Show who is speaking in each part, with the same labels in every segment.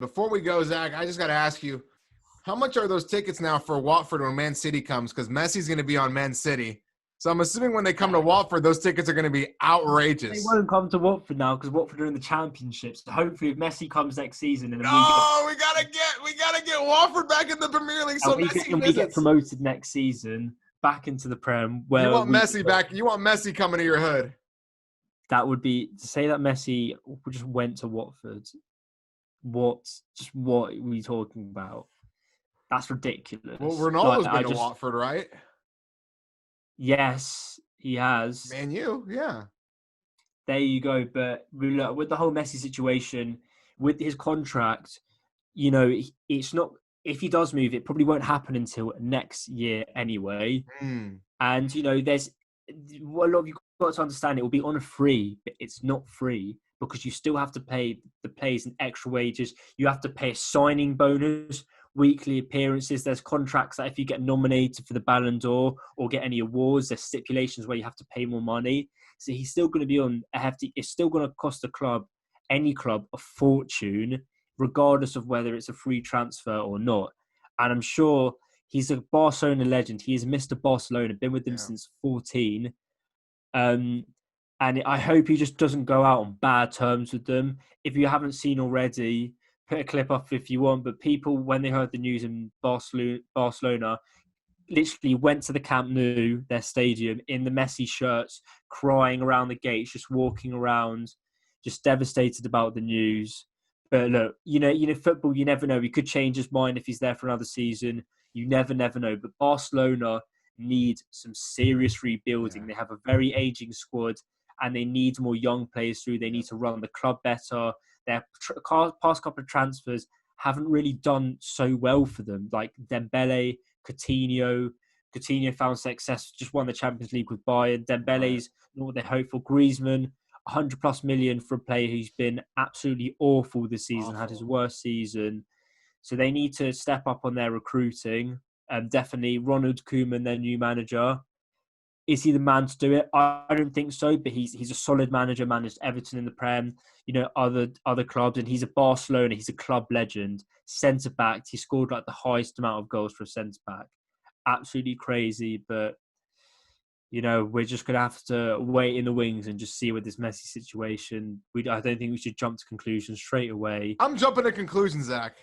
Speaker 1: Before we go, Zach, I just got to ask you, how much are those tickets now for Watford when Man City comes? Because Messi's going to be on Man City. So I'm assuming when they come to Watford, those tickets are going to be
Speaker 2: They
Speaker 1: outrageous.
Speaker 2: won't come to Watford now because Watford are in the Championship. So hopefully, if Messi comes next season and then
Speaker 1: No, we gotta get Watford back in the Premier League so Messi
Speaker 2: we get
Speaker 1: visits.
Speaker 2: promoted next season back into the Prem,
Speaker 1: You
Speaker 2: where
Speaker 1: want Messi back? You want Messi coming to your hood?
Speaker 2: that would be to say that Messi just went to Watford. What are we talking about? That's ridiculous.
Speaker 1: Well,
Speaker 2: Like
Speaker 1: Ronaldo's been to Watford, right?
Speaker 2: yes, he has.
Speaker 1: Man, yeah.
Speaker 2: There you go. But look, with the whole Messi situation, with his contract, it's not. If he does move, it probably won't happen until next year anyway.
Speaker 1: Mm.
Speaker 2: And there's a lot of you got to understand. It will be on a free, but it's not free because you still have to pay the players and extra wages. You have to pay a signing bonus, weekly appearances. There's contracts that if you get nominated for the Ballon d'Or or get any awards, there's stipulations where you have to pay more money. So he's still going to be on a hefty. It's still going to cost the club, any club, a fortune, regardless of whether it's a free transfer or not. And I'm sure he's a Barcelona legend. He is Mr. Barcelona, been with them
Speaker 1: Yeah.
Speaker 2: since 14. And I hope he just doesn't go out on bad terms with them. If you haven't seen already, put a clip up if you want. But people, when they heard the news in Barcelona literally went to the Camp Nou, their stadium, in the Messi shirts, crying around the gates, just walking around, just devastated about the news. But look, football, you never know. He could change his mind if he's there for another season. You never know. But Barcelona need some serious rebuilding.
Speaker 1: Yeah.
Speaker 2: They have a very aging squad and they need more young players through. They need to run the club better. Their past couple of transfers haven't really done so well for them, like Dembele, Coutinho. Coutinho found success, just won the Champions League with Bayern. Dembele's not what they hoped for. Griezmann, 100 plus million for a player who's been absolutely awful this season, had his worst season. So they need to step up on their recruiting. Definitely Ronald Koeman, their new manager. Is he the man to do it? I don't think so, but he's a solid manager, managed Everton in the Prem, other clubs, and he's a Barcelona, he's a club legend. Centre back, he scored like the highest amount of goals for a centre back. Absolutely crazy, but we're just gonna have to wait in the wings and just see with this Messi situation. I don't think we should jump to conclusions straight away.
Speaker 1: I'm jumping to conclusions, Zach.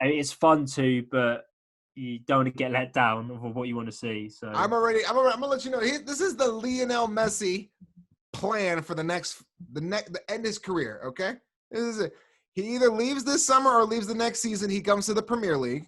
Speaker 2: I mean, it's fun too, but you don't want to get let down of what you want to see. So
Speaker 1: I'm gonna let you know. This is the Lionel Messi plan for the end of his career. Okay, this is it. He either leaves this summer or leaves the next season. He comes to the Premier League.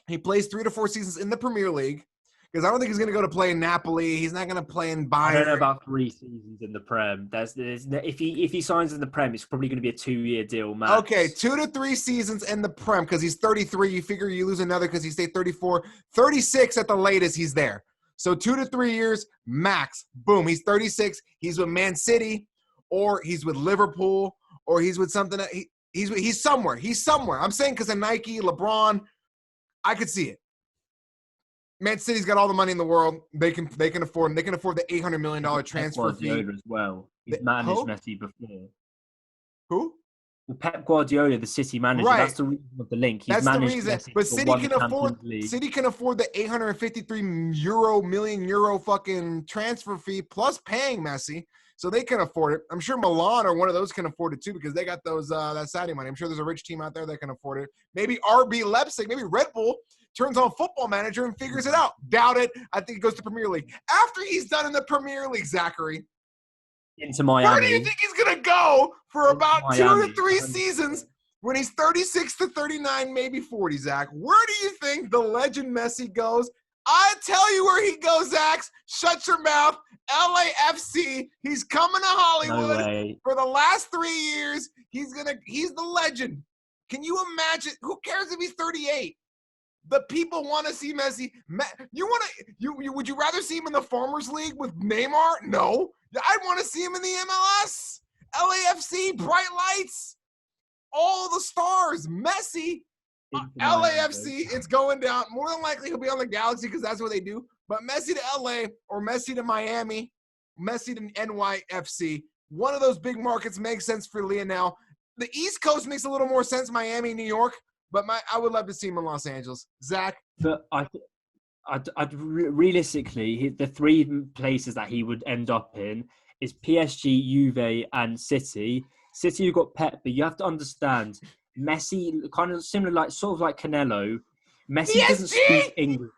Speaker 1: He plays 3 to 4 seasons in the Premier League because I don't think he's going to go to play in Napoli. He's not going to play in Bayern.
Speaker 2: I don't know about 3 seasons in the Prem. If he signs in the Prem, it's probably going to be a 2-year deal, max.
Speaker 1: Okay, 2 to 3 seasons in the Prem because he's 33. You figure you lose another because he stayed 34. 36 at the latest, he's there. So 2 to 3 years, max. Boom, he's 36. He's with Man City or he's with Liverpool or he's with something. He's somewhere. He's somewhere. I'm saying because of Nike, LeBron, I could see it. Man City's got all the money in the world. They can afford the $800 million transfer fee
Speaker 2: as well. He's managed Messi before.
Speaker 1: Who?
Speaker 2: Well, Pep Guardiola, the City manager.
Speaker 1: Right.
Speaker 2: That's the reason of the link. He's
Speaker 1: That's the reason.
Speaker 2: Messi
Speaker 1: But City can afford the 853 million euro fucking transfer fee plus paying Messi. So they can afford it. I'm sure Milan or one of those can afford it too because they got those that Saudi money. I'm sure there's a rich team out there that can afford it. Maybe RB Leipzig, maybe Red Bull turns on Football Manager and figures it out. Doubt it. I think he goes to Premier League. After he's done in the Premier League, Zachary.
Speaker 2: Into Miami.
Speaker 1: Where do you think he's going to go for about Miami. 2 to 3 seasons when he's 36 to 39, maybe 40, Zach? Where do you think the legend Messi goes? I tell you where he goes, Zach. Shut your mouth. LAFC. He's coming to Hollywood for the last 3 years. He's the legend. Can you imagine? Who cares if he's 38? The people want to see Messi. Would you rather see him in the Farmers League with Neymar? No. I'd want to see him in the MLS. LAFC, bright lights, all the stars. Messi, LAFC, it's going down. More than likely, he'll be on the Galaxy because that's what they do. But Messi to LA or Messi to Miami, Messi to NYFC. One of those big markets makes sense for Lionel. the East Coast makes a little more sense, Miami, New York, but I would love to see him in Los Angeles. Zach?
Speaker 2: But realistically, the three places that he would end up in is PSG, Juve, and City. City, you've got Pep, but you have to understand, Messi, kind of similar, like sort of like Canelo, Messi
Speaker 1: PSG?
Speaker 2: doesn't speak English.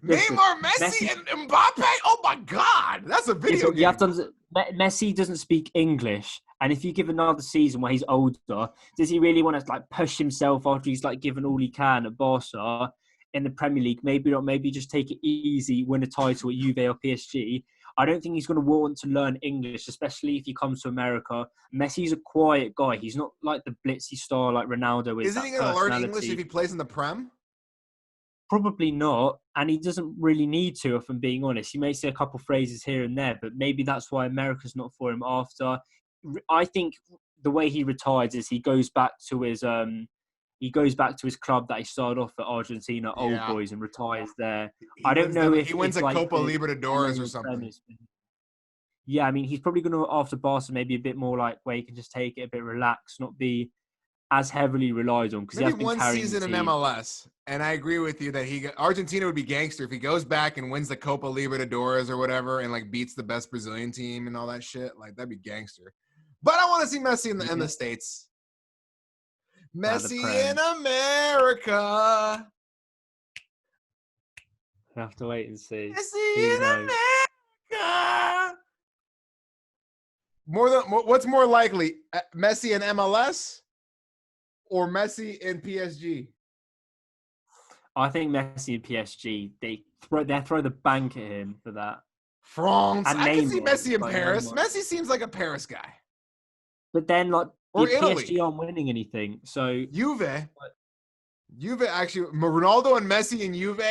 Speaker 1: Neymar, Messi, and Mbappe? Oh my God, that's a video game.
Speaker 2: You have to understand, Messi doesn't speak English, and if you give another season where he's older, does he really want to like push himself after he's like given all he can at Barca in the Premier League? Maybe not. Maybe just take it easy, win a title at Juve or PSG. I don't think he's going to want to learn English, especially if he comes to America. Messi's a quiet guy. He's not like the blitzy star like Ronaldo is.
Speaker 1: Isn't he going to learn English if he plays in the Prem?
Speaker 2: Probably not, and he doesn't really need to, if I'm being honest. He may say a couple phrases here and there, but maybe that's why America's not for him after. I think the way he retires is he goes back to his club that he started off at Argentina, Old Boys, and retires there. I don't know if
Speaker 1: he wins a Copa Libertadores or something.
Speaker 2: Yeah, I mean, he's probably going to, after Barca, maybe a bit more like where he can just take it a bit relaxed, not be as heavily relied on, because he has been
Speaker 1: one
Speaker 2: carrying
Speaker 1: season in MLS. And I agree with you that Argentina would be gangster if he goes back and wins the Copa Libertadores or whatever and like beats the best Brazilian team and all that shit. Like that'd be gangster. But I want to see Messi in the States. Messi in America.
Speaker 2: We'll have to wait and see.
Speaker 1: Messi in America. What's more likely, Messi in MLS or Messi in PSG?
Speaker 2: I think Messi and PSG, they throw the bank at him for that.
Speaker 1: France. And I can see Messi in Paris. Messi seems like a Paris guy.
Speaker 2: But then, like,
Speaker 1: or Italy.
Speaker 2: PSG aren't winning anything. So
Speaker 1: Juve actually, Ronaldo and Messi and Juve,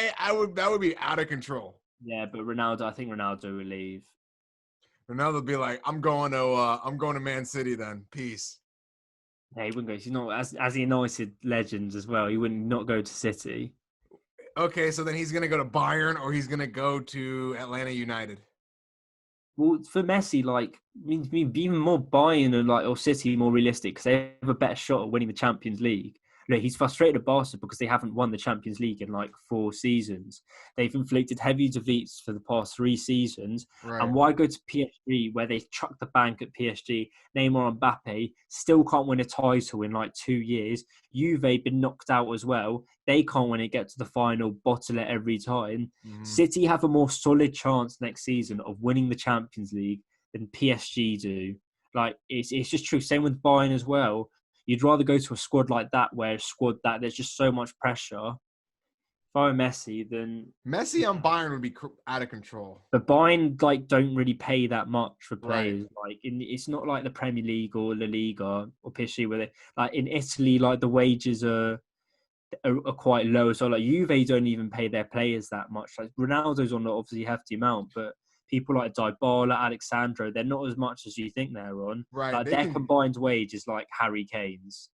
Speaker 1: that would be out of control.
Speaker 2: Yeah, but Ronaldo, I think Ronaldo will leave.
Speaker 1: Ronaldo will be like, I'm going to Man City then. Peace.
Speaker 2: Yeah, he wouldn't go. He's not as the United legends as well. He wouldn't not go to City.
Speaker 1: Okay, so then he's going to go to Bayern or he's going to go to Atlanta United.
Speaker 2: Well, for Messi, like, means be even more Bayern or City more realistic because they have a better shot at winning the Champions League. Look, he's frustrated at Barca because they haven't won the Champions League in like 4 seasons. They've inflicted heavy defeats for the past 3 seasons. Right. And why go to PSG where they chucked the bank at PSG? Neymar and Mbappe still can't win a title in like 2 years. Juve been knocked out as well. They can't win it, get to the final, bottle it every time. Mm. City have a more solid chance next season of winning the Champions League than PSG do. Like, it's just true. Same with Bayern as well. You'd rather go to a squad like that there's just so much pressure. If I were Messi, then
Speaker 1: Messi on Bayern would be out of control.
Speaker 2: But Bayern like don't really pay that much for players. Right. Like it's not like the Premier League or La Liga or PSG where they like in Italy like the wages are quite low. So like Juve don't even pay their players that much. Like Ronaldo's on obviously hefty amount, but people like Dybala, Alexandro, they're not as much as you think they're on.
Speaker 1: Right.
Speaker 2: Like their combined wage is like Harry Kane's.